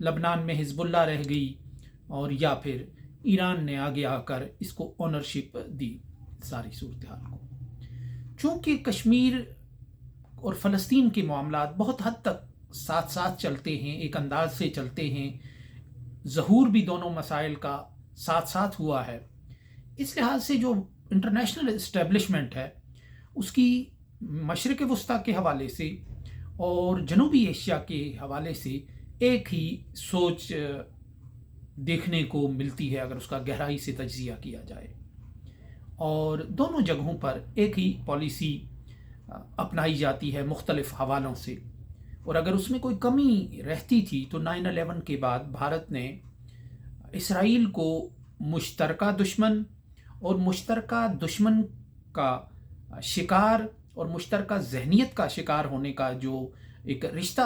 لبنان میں حزب اللہ رہ گئی، اور یا پھر ایران نے آگے آ کر اس کو اونرشپ دی ساری صورتحال کو۔ چونکہ کشمیر اور فلسطین کے معاملات بہت حد تک ساتھ ساتھ چلتے ہیں، ایک انداز سے چلتے ہیں، ظہور بھی دونوں مسائل کا ساتھ ساتھ ہوا ہے، اس لحاظ سے جو انٹرنیشنل اسٹیبلشمنٹ ہے اس کی مشرق وسطیٰ کے حوالے سے اور جنوبی ایشیا کے حوالے سے ایک ہی سوچ دیکھنے کو ملتی ہے اگر اس کا گہرائی سے تجزیہ کیا جائے، اور دونوں جگہوں پر ایک ہی پالیسی اپنائی جاتی ہے مختلف حوالوں سے۔ اور اگر اس میں کوئی کمی رہتی تھی تو 9/11 کے بعد بھارت نے اسرائیل کو مشترکہ دشمن اور مشترکہ دشمن کا شکار اور مشترکہ ذہنیت کا شکار ہونے کا جو ایک رشتہ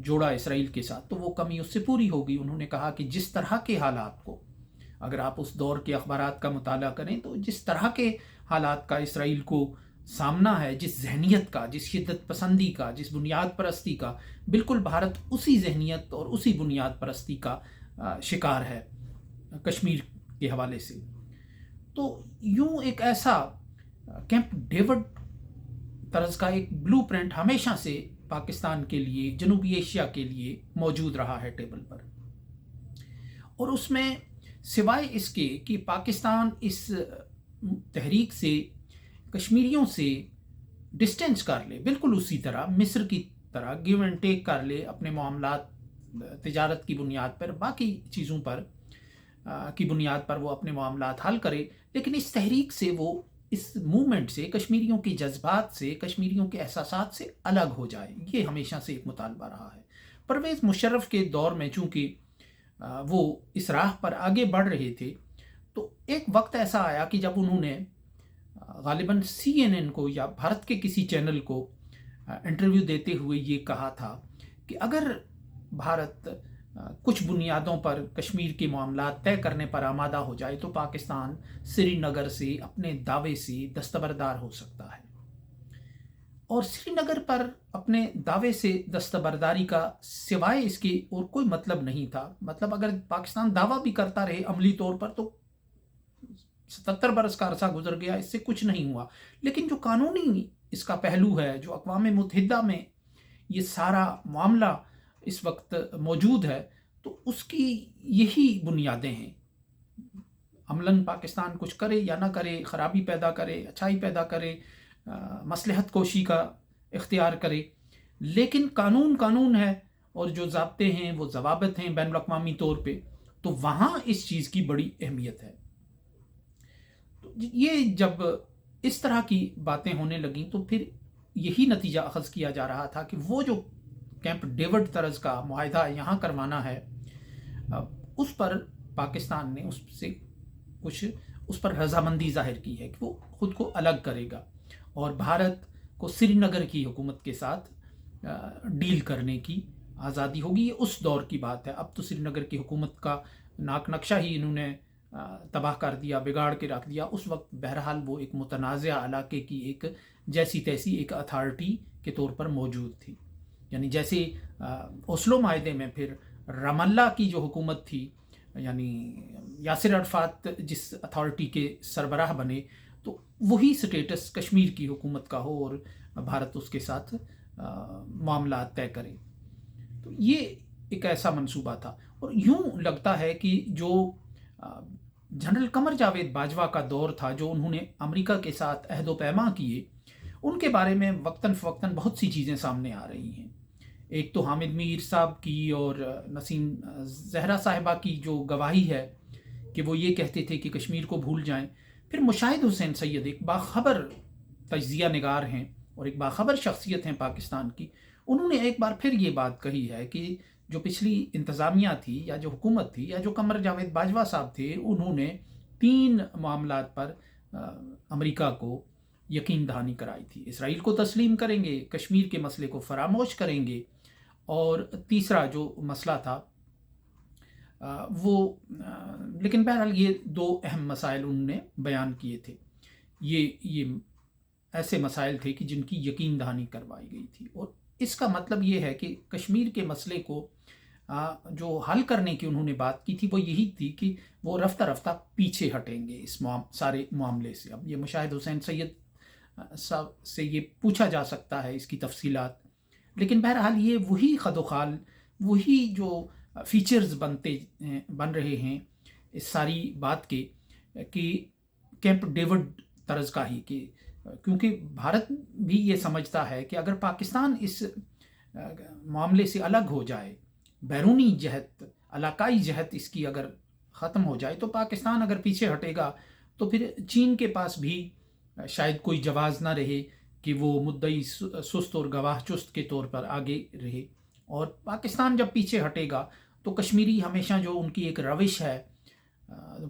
جوڑا اسرائیل کے ساتھ، تو وہ کمی اس سے پوری ہوگی۔ انہوں نے کہا کہ جس طرح کے حالات کو، اگر آپ اس دور کے اخبارات کا مطالعہ کریں تو جس طرح کے حالات کا اسرائیل کو سامنا ہے، جس ذہنیت کا، جس شدت پسندی کا، جس بنیاد پرستی کا، بالکل بھارت اسی ذہنیت اور اسی بنیاد پرستی کا شکار ہے کشمیر کے حوالے سے۔ تو یوں ایک ایسا کیمپ ڈیوڈ طرز کا ایک بلو پرنٹ ہمیشہ سے پاکستان کے لیے، جنوبی ایشیا کے لیے موجود رہا ہے ٹیبل پر، اور اس میں سوائے اس کے کہ پاکستان اس تحریک سے کشمیریوں سے ڈسٹینس کر لے، بالکل اسی طرح مصر کی طرح گیو اینڈ ٹیک کر لے اپنے معاملات تجارت کی بنیاد پر، باقی چیزوں پر کی بنیاد پر وہ اپنے معاملات حل کرے، لیکن اس تحریک سے، وہ اس موومنٹ سے، کشمیریوں کے جذبات سے، کشمیریوں کے احساسات سے الگ ہو جائے، یہ ہمیشہ سے ایک مطالبہ رہا ہے۔ پرویز مشرف کے دور میں چونکہ وہ اس راہ پر آگے بڑھ رہے تھے، تو ایک وقت ایسا آیا کہ جب انہوں نے غالباً CNN کو یا بھارت کے کسی چینل کو انٹرویو دیتے ہوئے یہ کہا تھا کہ اگر بھارت کچھ بنیادوں پر کشمیر کے معاملات طے کرنے پر آمادہ ہو جائے تو پاکستان سری نگر سے اپنے دعوے سے دستبردار ہو سکتا ہے، اور سری نگر پر اپنے دعوے سے دستبرداری کا سوائے اس کے اور کوئی مطلب نہیں تھا۔ مطلب اگر پاکستان دعویٰ بھی کرتا رہے عملی طور پر تو 77 برس کا عرصہ گزر گیا، اس سے کچھ نہیں ہوا، لیکن جو قانونی اس کا پہلو ہے، جو اقوام متحدہ میں یہ سارا معاملہ اس وقت موجود ہے، تو اس کی یہی بنیادیں ہیں۔ عملاً پاکستان کچھ کرے یا نہ کرے، خرابی پیدا کرے، اچھائی پیدا کرے، مصلحت کوشی کا اختیار کرے، لیکن قانون ہے، اور جو ضابطے ہیں وہ ضوابط ہیں بین الاقوامی طور پہ، تو وہاں اس چیز کی بڑی اہمیت ہے۔ تو یہ جب اس طرح کی باتیں ہونے لگیں تو پھر یہی نتیجہ اخذ کیا جا رہا تھا کہ وہ جو کیمپ ڈیوڈ طرز کا معاہدہ یہاں کروانا ہے، اس پر پاکستان نے اس پر رضامندی ظاہر کی ہے کہ وہ خود کو الگ کرے گا، اور بھارت کو سری نگر کی حکومت کے ساتھ ڈیل کرنے کی آزادی ہوگی۔ یہ اس دور کی بات ہے، اب تو سری نگر کی حکومت کا ناک نقشہ ہی انہوں نے تباہ کر دیا، بگاڑ کے رکھ دیا۔ اس وقت بہرحال وہ ایک متنازع علاقے کی ایک جیسی تیسی ایک اتھارٹی کے طور پر موجود تھی، یعنی جیسے اوسلو معاہدے میں پھر رام اللہ کی جو حکومت تھی، یعنی یاسر عرفات جس اتھارٹی کے سربراہ بنے، تو وہی سٹیٹس کشمیر کی حکومت کا ہو اور بھارت اس کے ساتھ معاملات طے کرے۔ تو یہ ایک ایسا منصوبہ تھا، اور یوں لگتا ہے کہ جو جنرل قمر جاوید باجوہ کا دور تھا، جو انہوں نے امریکہ کے ساتھ عہد و پیماں کیے، ان کے بارے میں وقتاً فوقتاً بہت سی چیزیں سامنے آ رہی ہیں۔ ایک تو حامد میر صاحب کی اور نسیم زہرا صاحبہ کی جو گواہی ہے کہ وہ یہ کہتے تھے کہ کشمیر کو بھول جائیں۔ پھر مشاہد حسین سید ایک باخبر تجزیہ نگار ہیں اور ایک باخبر شخصیت ہیں پاکستان کی، انہوں نے ایک بار پھر یہ بات کہی ہے کہ جو پچھلی انتظامیہ تھی یا جو حکومت تھی یا جو قمر جاوید باجوہ صاحب تھے، انہوں نے 3 معاملات پر امریکہ کو یقین دہانی کرائی تھی۔ اسرائیل کو تسلیم کریں گے، کشمیر کے مسئلے کو فراموش کریں گے، اور تیسرا جو مسئلہ تھا وہ لیکن بہرحال یہ 2 اہم مسائل انہوں نے بیان کیے تھے۔ یہ ایسے مسائل تھے کہ جن کی یقین دہانی کروائی گئی تھی، اور اس کا مطلب یہ ہے کہ کشمیر کے مسئلے کو جو حل کرنے کی انہوں نے بات کی تھی وہ یہی تھی کہ وہ رفتہ رفتہ پیچھے ہٹیں گے اس سارے معاملے سے. اب یہ مشاہد حسین سید صاحب سے یہ پوچھا جا سکتا ہے اس کی تفصیلات، لیکن بہرحال یہ وہی خد و خال، وہی جو فیچرز بن رہے ہیں اس ساری بات کے، کہ کیمپ ڈیوڈ طرز کا ہی، کہ کیونکہ بھارت بھی یہ سمجھتا ہے کہ اگر پاکستان اس معاملے سے الگ ہو جائے، بیرونی جہت، علاقائی جہت اس کی اگر ختم ہو جائے، تو پاکستان اگر پیچھے ہٹے گا تو پھر چین کے پاس بھی شاید کوئی جواز نہ رہے کہ وہ مدعی سست اور گواہ چست کے طور پر آگے رہے. اور پاکستان جب پیچھے ہٹے گا تو کشمیری ہمیشہ جو ان کی ایک روش ہے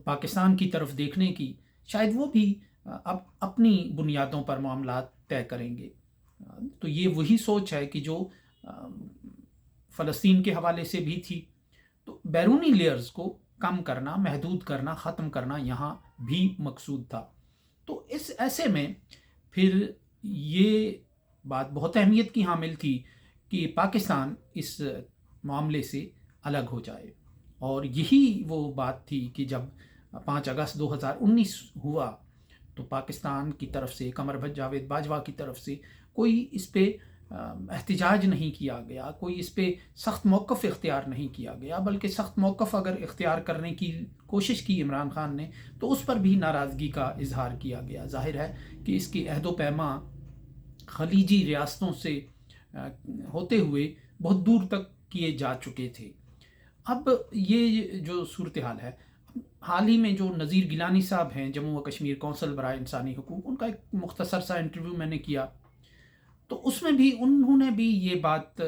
پاکستان کی طرف دیکھنے کی، شاید وہ بھی اب اپنی بنیادوں پر معاملات طے کریں گے. تو یہ وہی سوچ ہے کہ جو فلسطین کے حوالے سے بھی تھی. تو بیرونی لیئرز کو کم کرنا، محدود کرنا، ختم کرنا یہاں بھی مقصود تھا. تو اس ایسے میں پھر یہ بات بہت اہمیت کی حامل تھی کہ پاکستان اس معاملے سے الگ ہو جائے. اور یہی وہ بات تھی کہ جب 5 اگست 2019 ہوا تو پاکستان کی طرف سے، قمر جاوید باجوہ کی طرف سے کوئی اس پہ احتجاج نہیں کیا گیا، کوئی اس پہ سخت موقف اختیار نہیں کیا گیا، بلکہ سخت موقف اگر اختیار کرنے کی کوشش کی عمران خان نے تو اس پر بھی ناراضگی کا اظہار کیا گیا. ظاہر ہے کہ اس کی عہد و پیما خلیجی ریاستوں سے ہوتے ہوئے بہت دور تک کیے جا چکے تھے. اب یہ جو صورتحال ہے، حال ہی میں جو نذیر گیلانی صاحب ہیں جموں و کشمیر کونسل برائے انسانی حقوق، ان کا ایک مختصر سا انٹرویو میں نے کیا، تو اس میں بھی انہوں نے بھی یہ بات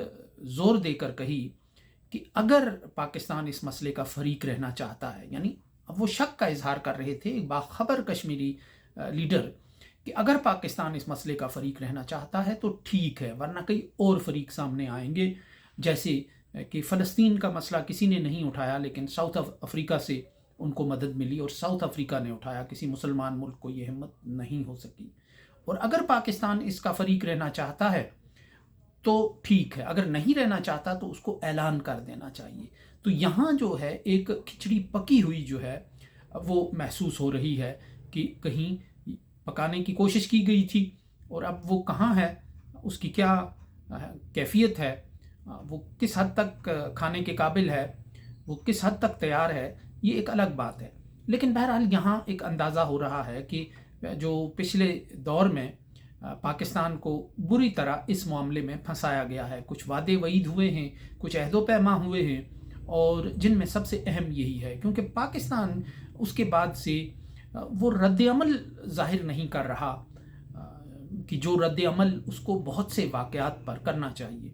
زور دے کر کہی کہ اگر پاکستان اس مسئلے کا فریق رہنا چاہتا ہے، یعنی اب وہ شک کا اظہار کر رہے تھے ایک باخبر کشمیری لیڈر، کہ اگر پاکستان اس مسئلے کا فریق رہنا چاہتا ہے تو ٹھیک ہے، ورنہ کئی اور فریق سامنے آئیں گے. جیسے کہ فلسطین کا مسئلہ کسی نے نہیں اٹھایا لیکن ساؤتھ افریقہ سے ان کو مدد ملی، اور ساؤتھ افریقہ نے اٹھایا، کسی مسلمان ملک کو یہ ہمت نہیں ہو سکی. اور اگر پاکستان اس کا فریق رہنا چاہتا ہے تو ٹھیک ہے، اگر نہیں رہنا چاہتا تو اس کو اعلان کر دینا چاہیے. تو یہاں جو ہے ایک کھچڑی پکی ہوئی جو ہے وہ محسوس ہو رہی ہے کہ کہیں پکانے کی کوشش کی گئی تھی اور اب وہ کہاں ہے، اس کی کیا کیفیت ہے، وہ کس حد تک کھانے کے قابل ہے، وہ کس حد تک تیار ہے، یہ ایک الگ بات ہے. لیکن بہرحال یہاں ایک اندازہ ہو رہا ہے کہ جو پچھلے دور میں پاکستان کو بری طرح اس معاملے میں پھنسایا گیا ہے، کچھ وعدے وعید ہوئے ہیں، کچھ عہد و پیما ہوئے ہیں، اور جن میں سب سے اہم یہی ہے کیونکہ پاکستان اس کے بعد سے وہ رد عمل ظاہر نہیں کر رہا کہ جو رد عمل اس کو بہت سے واقعات پر کرنا چاہیے.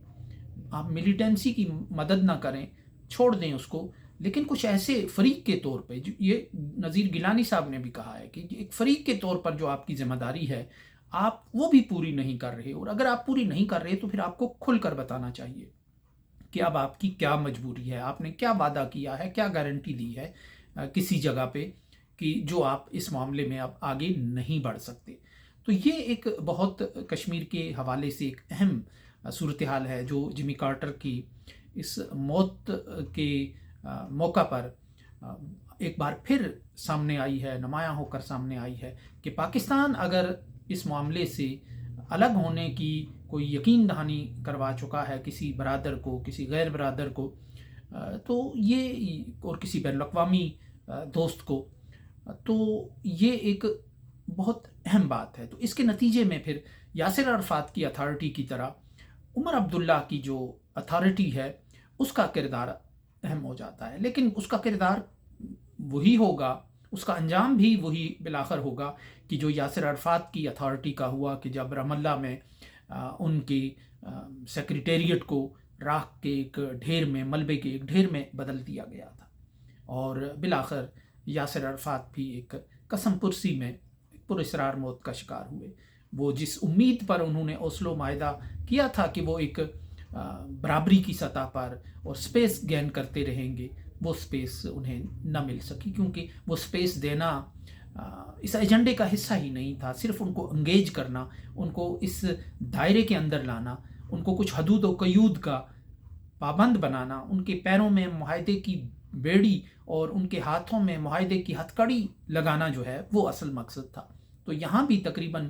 آپ ملیٹنسی کی مدد نہ کریں، چھوڑ دیں اس کو، لیکن کچھ ایسے فریق کے طور پہ، یہ نذیر گیلانی صاحب نے بھی کہا ہے کہ ایک فریق کے طور پر جو آپ کی ذمہ داری ہے آپ وہ بھی پوری نہیں کر رہے، اور اگر آپ پوری نہیں کر رہے تو پھر آپ کو کھل کر بتانا چاہیے کہ اب آپ کی کیا مجبوری ہے، آپ نے کیا وعدہ کیا ہے، کیا گارنٹی دی ہے کسی جگہ پہ کہ جو آپ اس معاملے میں اب آگے نہیں بڑھ سکتے. تو یہ ایک بہت کشمیر کے حوالے سے ایک اہم صورتحال ہے جو جمی کارٹر کی اس موت کے موقع پر ایک بار پھر سامنے آئی ہے، نمایاں ہو کر سامنے آئی ہے کہ پاکستان اگر اس معاملے سے الگ ہونے کی کوئی یقین دہانی کروا چکا ہے کسی برادر کو، کسی غیر برادر کو، تو یہ، اور کسی بین الاقوامی دوست کو، تو یہ ایک بہت اہم بات ہے. تو اس کے نتیجے میں پھر یاسر عرفات کی اتھارٹی کی طرح عمر عبداللہ کی جو اتھارٹی ہے اس کا کردار اہم ہو جاتا ہے. لیکن اس کا کردار وہی ہوگا، اس کا انجام بھی وہی بالآخر ہوگا کہ جو یاسر عرفات کی اتھارٹی کا ہوا، کہ جب رام اللہ میں ان کی سیکریٹریٹ کو راکھ کے ایک ڈھیر میں، ملبے کے ایک ڈھیر میں بدل دیا گیا تھا، اور بالآخر یاسر عرفات بھی ایک قسم پرسی میں پر اسرار موت کا شکار ہوئے. وہ جس امید پر انہوں نے اوسلو معاہدہ کیا تھا کہ وہ ایک برابری کی سطح پر اور سپیس گین کرتے رہیں گے، وہ سپیس انہیں نہ مل سکی، کیونکہ وہ سپیس دینا اس ایجنڈے کا حصہ ہی نہیں تھا. صرف ان کو انگیج کرنا، ان کو اس دائرے کے اندر لانا، ان کو کچھ حدود و قیود کا پابند بنانا، ان کے پیروں میں معاہدے کی بیڑی اور ان کے ہاتھوں میں معاہدے کی ہتھکڑی لگانا جو ہے وہ اصل مقصد تھا۔ تو یہاں بھی تقریباً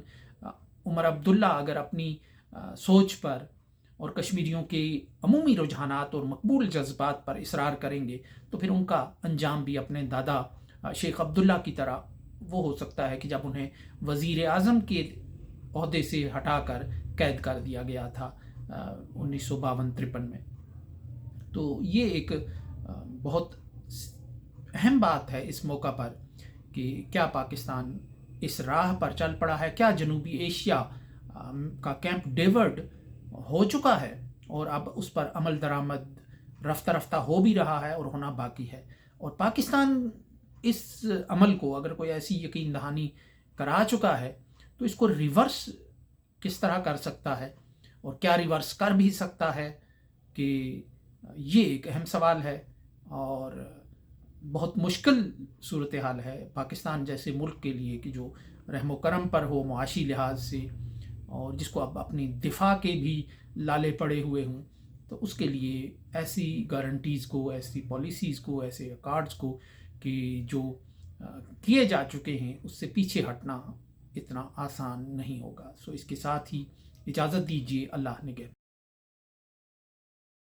عمر عبداللہ اگر اپنی سوچ پر اور کشمیریوں کے عمومی رجحانات اور مقبول جذبات پر اصرار کریں گے تو پھر ان کا انجام بھی اپنے دادا شیخ عبداللہ کی طرح وہ ہو سکتا ہے کہ جب انہیں وزیر اعظم کے عہدے سے ہٹا کر قید کر دیا گیا تھا 1952-53 میں۔ تو یہ ایک بہت اہم بات ہے اس موقع پر کہ کیا پاکستان اس راہ پر چل پڑا ہے، کیا جنوبی ایشیا کا کیمپ ڈیوڈ ہو چکا ہے اور اب اس پر عمل درآمد رفتہ رفتہ ہو بھی رہا ہے اور ہونا باقی ہے، اور پاکستان اس عمل کو اگر کوئی ایسی یقین دہانی کرا چکا ہے تو اس کو ریورس کس طرح کر سکتا ہے اور کیا ریورس کر بھی سکتا ہے، کہ یہ ایک اہم سوال ہے اور بہت مشکل صورتحال ہے پاکستان جیسے ملک کے لیے کہ جو رحم و کرم پر ہو معاشی لحاظ سے اور جس کو اب اپنی دفاع کے بھی لالے پڑے ہوئے ہوں، تو اس کے لیے ایسی گارنٹیز کو، ایسی پالیسیز کو، ایسے کارڈز کو کہ جو کیے جا چکے ہیں اس سے پیچھے ہٹنا اتنا آسان نہیں ہوگا۔ سو اس کے ساتھ ہی اجازت دیجیے، اللہ نگہبان۔